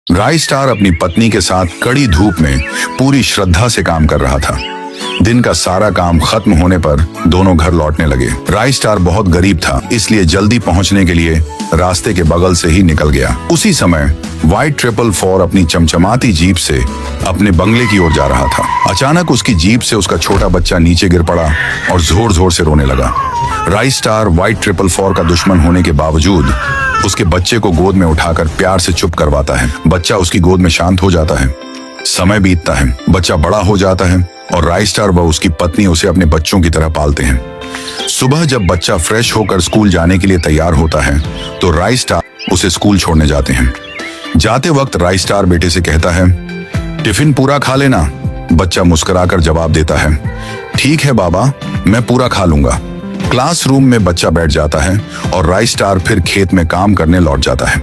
राय star अपनी पत्नी के साथ कड़ी धूप में पूरी श्रद्धा से काम कर रहा था। दिन का सारा काम खत्म होने पर दोनों घर लौटने लगे। राय स्टार बहुत गरीब था, इसलिए जल्दी पहुंचने के लिए रास्ते के बगल से ही निकल गया। उसी समय व्हाइट 444 अपनी चमचमाती जीप से अपने बंगले की ओर जा रहा था। अचानक उसकी जीप से उसका छोटा बच्चा नीचे गिर पड़ा और जोर जोर से रोने लगा। राय स्टार व्हाइट 444 का दुश्मन होने के बावजूद उसके बच्चे को गोद में उठाकर प्यार से चुप करवाता है। बच्चा उसकी गोद में शांत हो जाता है। समय बीतता है, बच्चा बड़ा हो जाता है और राय स्टार व उसकी पत्नी उसे अपने बच्चों की तरह पालते हैं। सुबह जब बच्चा फ्रेश होकर स्कूल जाने के लिए तैयार होता है तो राय स्टार उसे स्कूल छोड़ने जाते हैं। जाते वक्त राय स्टार बेटे से कहता है, टिफिन पूरा खा लेना। बच्चा मुस्कुराकर जवाब देता है, ठीक है बाबा, मैं पूरा खा लूंगा। क्लासरूम में बच्चा बैठ जाता है और राय स्टार फिर खेत में काम करने लौट जाता है।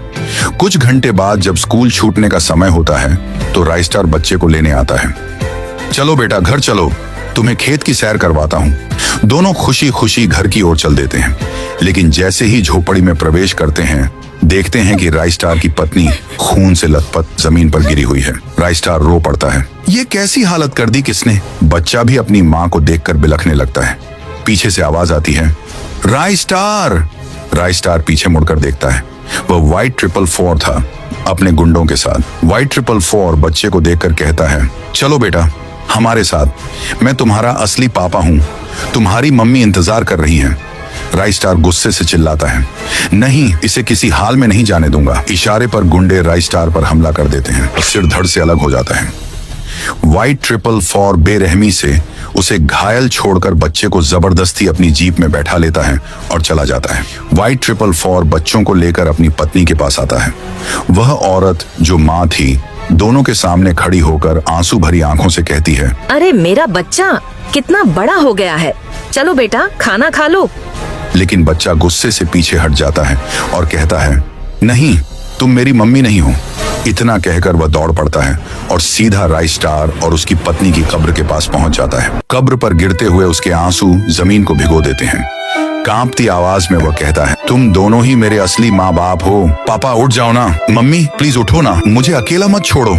कुछ घंटे बाद जब स्कूल छूटने का समय होता है तो राय स्टार बच्चे को लेने आता है। चलो बेटा, घर चलो, तुम्हें खेत की सैर करवाता हूँ। दोनों खुशी खुशी घर की ओर चल देते हैं, लेकिन जैसे ही झोपड़ी में प्रवेश करते हैं देखते हैं कि राय स्टार की पत्नी खून से लथपथ जमीन पर गिरी हुई है। राय स्टार रो पड़ता है, ये कैसी हालत कर दी किसने। बच्चा भी अपनी माँ को देखकर बिलखने लगता है। पीछे से आवाज आती है, राय स्टार। राय स्टार पीछे मुड़कर देखता है, वह व्हाइट 444 था अपने गुंडों के साथ। व्हाइट 444 बच्चे को देखकर कहता है, चलो बेटा हमारे साथ, मैं तुम्हारा असली पापा हूँ, तुम्हारी मम्मी इंतजार कर रही है। राय स्टार गुस्से से चिल्लाता है, नहीं, इसे किसी हाल में नहीं जाने दूंगा। इशारे पर गुंडे राय स्टार पर हमला कर देते हैं। सिर धड़ से अलग हो जाता है। व्हाइट 444 बेरहमी से उसे घायल छोड़कर बच्चे को जबरदस्ती अपनी जीप में बैठा लेता है और चला जाता है। व्हाइट 444 बच्चों को लेकर अपनी पत्नी के पास आता है। वह औरत जो माँ थी दोनों के सामने खड़ी होकर आंसू भरी आंखों से कहती है, अरे मेरा बच्चा कितना बड़ा हो गया है, चलो बेटा खाना खा लो। लेकिन बच्चा गुस्से से पीछे हट जाता है और कहता है, नहीं, तुम मेरी मम्मी नहीं हो। इतना कहकर वह दौड़ पड़ता है और सीधा राय स्टार और उसकी पत्नी की कब्र के पास पहुंच जाता है। कब्र पर गिरते हुए उसके आंसू जमीन को भिगो देते हैं। कांपती आवाज में वह कहता है, तुम दोनों ही मेरे असली माँ बाप हो। पापा उठ जाओ ना, मम्मी प्लीज उठो ना, मुझे अकेला मत छोड़ो।